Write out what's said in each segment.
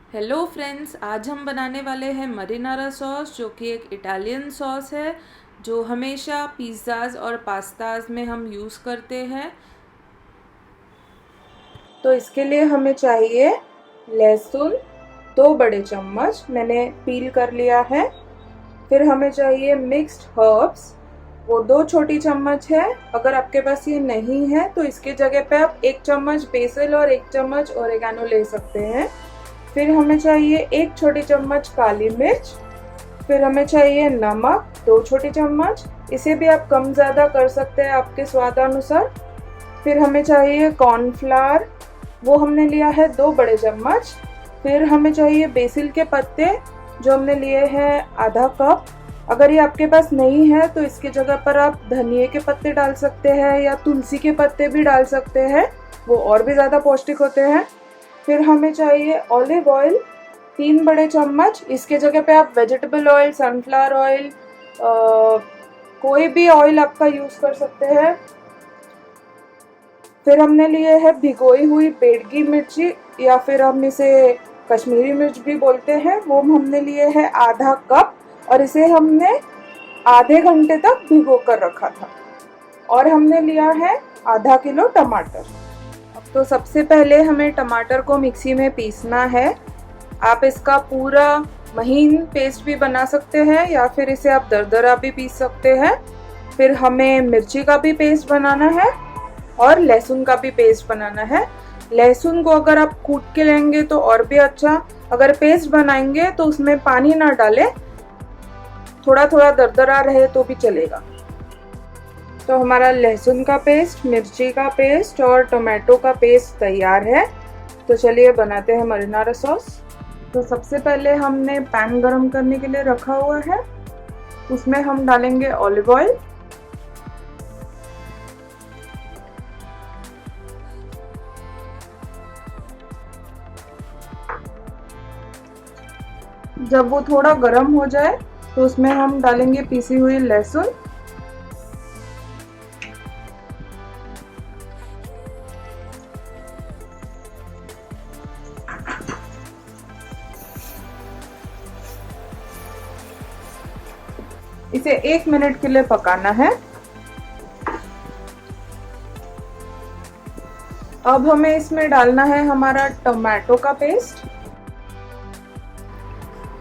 Hello friends, आज हम बनाने वाले हैं मरीनारा सॉस, जो कि एक इटालियन सॉस है जो हमेशा पिज़्ज़ाज़ और पास्ताज में हम यूज़ करते हैं। तो इसके लिए हमें चाहिए लहसुन 2 बड़े चम्मच, मैंने पील कर लिया है। फिर हमें चाहिए मिक्स्ड हर्ब्स, वो 2 छोटी चम्मच है। अगर आपके पास ये नहीं है तो इसके जगह पे आप 1 चम्मच बेसिल और 1 चम्मच ओरेगानो ले सकते हैं। फिर हमें चाहिए 1 छोटी चम्मच काली मिर्च। फिर हमें चाहिए नमक 2 छोटी चम्मच, इसे भी आप कम ज़्यादा कर सकते हैं आपके स्वादानुसार। फिर हमें चाहिए कॉर्नफ्लावर, वो हमने लिया है 2 बड़े चम्मच। फिर हमें चाहिए बेसिल के पत्ते, जो हमने लिए हैं ½ कप। अगर ये आपके पास नहीं है तो इसकी जगह पर आप धनिए के पत्ते डाल सकते हैं या तुलसी के पत्ते भी डाल सकते हैं, वो और भी ज़्यादा पौष्टिक होते हैं। फिर हमें चाहिए ऑलिव ऑयल 3 बड़े चम्मच, इसके जगह पे आप वेजिटेबल ऑयल, सनफ्लावर ऑयल, कोई भी ऑयल आपका यूज़ कर सकते हैं। फिर हमने लिए है भिगोई हुई बेडगी मिर्ची, या फिर हम इसे कश्मीरी मिर्च भी बोलते हैं, वो हमने लिए है ½ कप, और इसे हमने आधे घंटे तक भिगो कर रखा था। और हमने लिया है ½ किलो टमाटर। अब तो सबसे पहले हमें टमाटर को मिक्सी में पीसना है। आप इसका पूरा महीन पेस्ट भी बना सकते हैं या फिर इसे आप दरदरा भी पीस सकते हैं। फिर हमें मिर्ची का भी पेस्ट बनाना है और लहसुन का भी पेस्ट बनाना है। लहसुन को अगर आप कूट के लेंगे तो और भी अच्छा, अगर पेस्ट बनाएंगे तो उसमें पानी ना डालें, थोड़ा थोड़ा दरदरा रहे तो भी चलेगा। तो हमारा लहसुन का पेस्ट, मिर्ची का पेस्ट और टोमेटो का पेस्ट तैयार है। तो चलिए बनाते हैं मरीनारा सॉस। तो सबसे पहले हमने पैन गरम करने के लिए रखा हुआ है, उसमें हम डालेंगे ऑलिव ऑयल। जब वो थोड़ा गर्म हो जाए तो उसमें हम डालेंगे पीसी हुई लहसुन। इसे 1 मिनट के लिए पकाना है। अब हमें इसमें डालना है हमारा टमाटो का पेस्ट।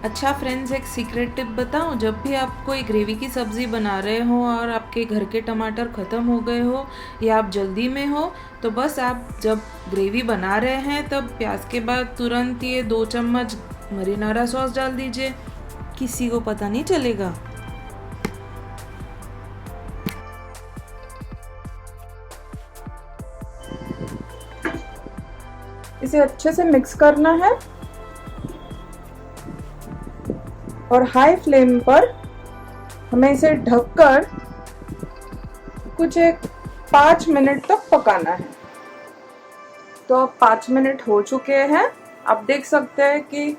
अच्छा फ्रेंड्स, एक सीक्रेट टिप बताऊं, जब भी आप कोई ग्रेवी की सब्ज़ी बना रहे हो और आपके घर के टमाटर ख़त्म हो गए हो या आप जल्दी में हो, तो बस आप जब ग्रेवी बना रहे हैं तब प्याज के बाद तुरंत ये 2 चम्मच मरीनारा सॉस डाल दीजिए, किसी को पता नहीं चलेगा। इसे अच्छे से मिक्स करना है और हाई फ्लेम पर हमें इसे ढककर कुछ 5 मिनट तक पकाना है। तो अब 5 मिनट हो चुके हैं। आप देख सकते हैं कि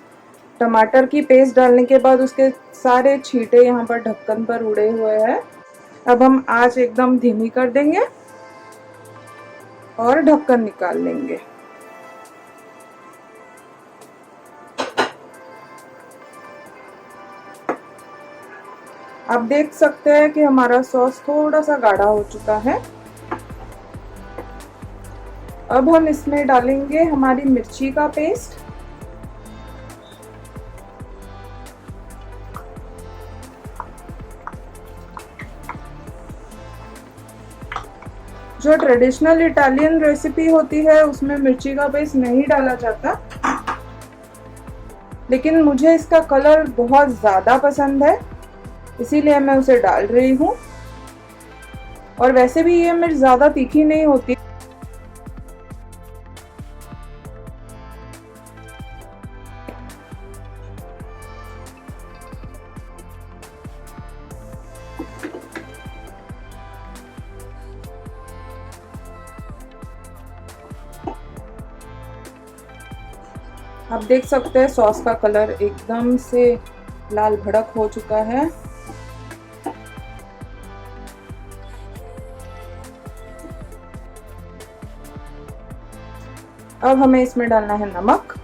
टमाटर की पेस्ट डालने के बाद उसके सारे छींटे यहाँ पर ढक्कन पर उड़े हुए हैं। अब हम आंच एकदम धीमी कर देंगे और ढक्कन निकाल लेंगे। आप देख सकते हैं कि हमारा सॉस थोड़ा सा गाढ़ा हो चुका है। अब हम इसमें डालेंगे हमारी मिर्ची का पेस्ट। जो ट्रेडिशनल इटालियन रेसिपी होती है उसमें मिर्ची का पेस्ट नहीं डाला जाता, लेकिन मुझे इसका कलर बहुत ज़्यादा पसंद है, इसीलिए मैं उसे डाल रही हूँ। और वैसे भी ये मिर्च ज़्यादा तीखी नहीं होती। आप देख सकते हैं सॉस का कलर एकदम से लाल भड़क हो चुका है। अब हमें इसमें डालना है नमक।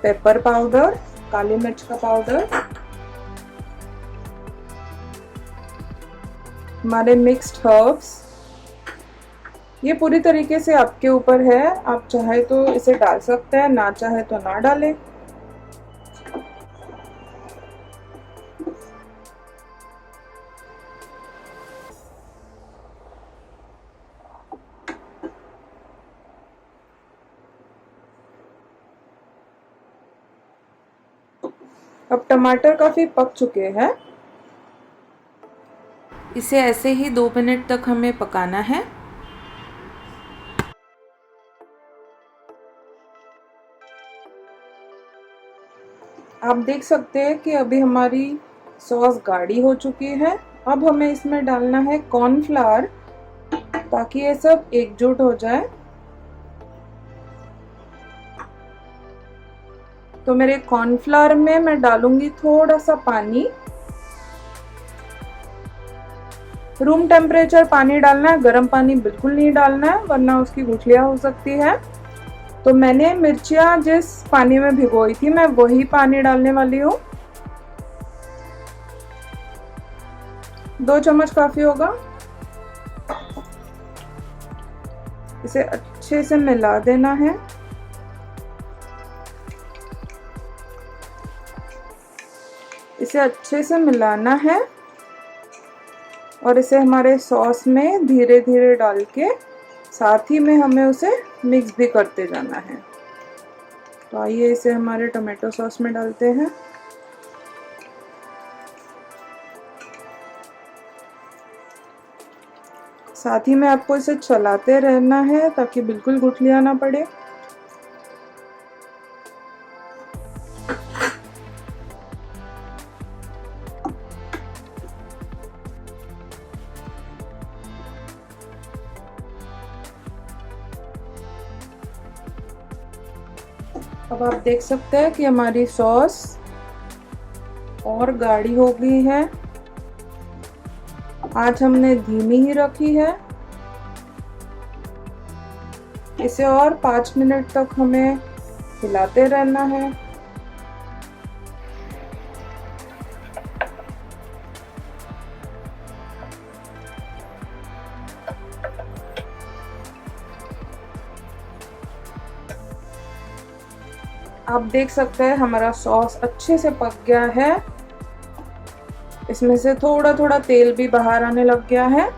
पेपर पाउडर, काली मिर्च का पाउडर, हमारे मिक्स्ड हर्ब्स। ये पूरी तरीके से आपके ऊपर है, आप चाहे तो इसे डाल सकते हैं, ना चाहे तो ना डालें। अब टमाटर काफी पक चुके हैं। इसे ऐसे ही 2 मिनट तक हमें पकाना है। आप देख सकते हैं कि अभी हमारी सॉस गाढ़ी हो चुकी है। अब हमें इसमें डालना है कॉर्नफ्लावर ताकि ये सब एकजुट हो जाए। तो मेरे कॉर्नफ्लावर में मैं डालूंगी थोड़ा सा पानी। रूम टेम्परेचर पानी डालना है, गर्म पानी बिल्कुल नहीं डालना है वरना उसकी गुठलियां हो सकती है। तो मैंने मिर्चियाँ जिस पानी में भिगोई थी मैं वही पानी डालने वाली हूँ। 2 चम्मच काफी होगा। इसे अच्छे से मिला देना है। इसे अच्छे से मिलाना है और इसे हमारे सॉस में धीरे धीरे डाल के साथ ही में हमें उसे मिक्स भी करते जाना है। तो आइए इसे हमारे टमाटो सॉस में डालते हैं। साथ ही में आपको इसे चलाते रहना है ताकि बिल्कुल गुठलियां ना पड़े। अब आप देख सकते हैं कि हमारी सॉस और गाढ़ी हो गई है। आँच हमने धीमी ही रखी है। इसे और 5 मिनट तक हमें हिलाते रहना है। आप देख सकते हैं हमारा सॉस अच्छे से पक गया है। इसमें से थोड़ा थोड़ा तेल भी बाहर आने लग गया है।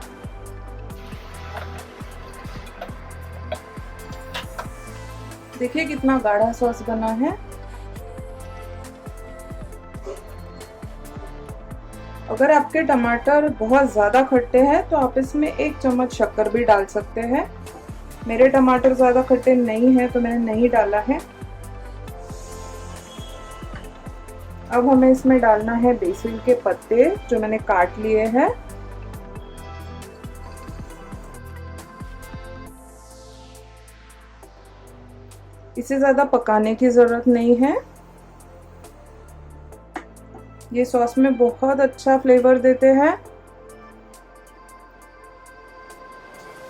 देखिए कितना गाढ़ा सॉस बना है। अगर आपके टमाटर बहुत ज़्यादा खट्टे हैं तो आप इसमें 1 चम्मच शक्कर भी डाल सकते हैं। मेरे टमाटर ज़्यादा खट्टे नहीं हैं तो मैंने नहीं डाला है। अब हमें इसमें डालना है बेसिल के पत्ते जो मैंने काट लिए हैं। इसे ज़्यादा पकाने की ज़रूरत नहीं है। ये सॉस में बहुत अच्छा फ्लेवर देते हैं।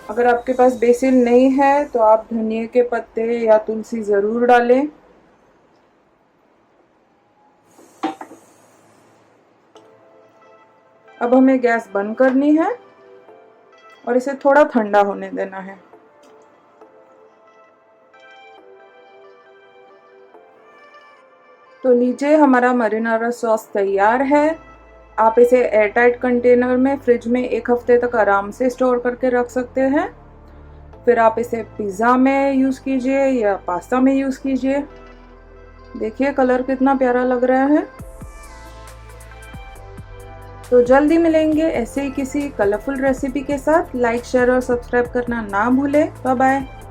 अगर आपके पास बेसिल नहीं है तो आप धनिया के पत्ते या तुलसी ज़रूर डालें। अब हमें गैस बंद करनी है और इसे थोड़ा ठंडा होने देना है। तो लीजिए हमारा मरीनारा सॉस तैयार है। आप इसे एयरटाइट कंटेनर में फ्रिज में 1 हफ्ते तक आराम से स्टोर करके रख सकते हैं। फिर आप इसे पिज़्ज़ा में यूज़ कीजिए या पास्ता में यूज़ कीजिए। देखिए कलर कितना प्यारा लग रहा है। तो जल्दी मिलेंगे ऐसे ही किसी कलरफुल रेसिपी के साथ। लाइक, शेयर और सब्सक्राइब करना ना भूलें। Bye bye.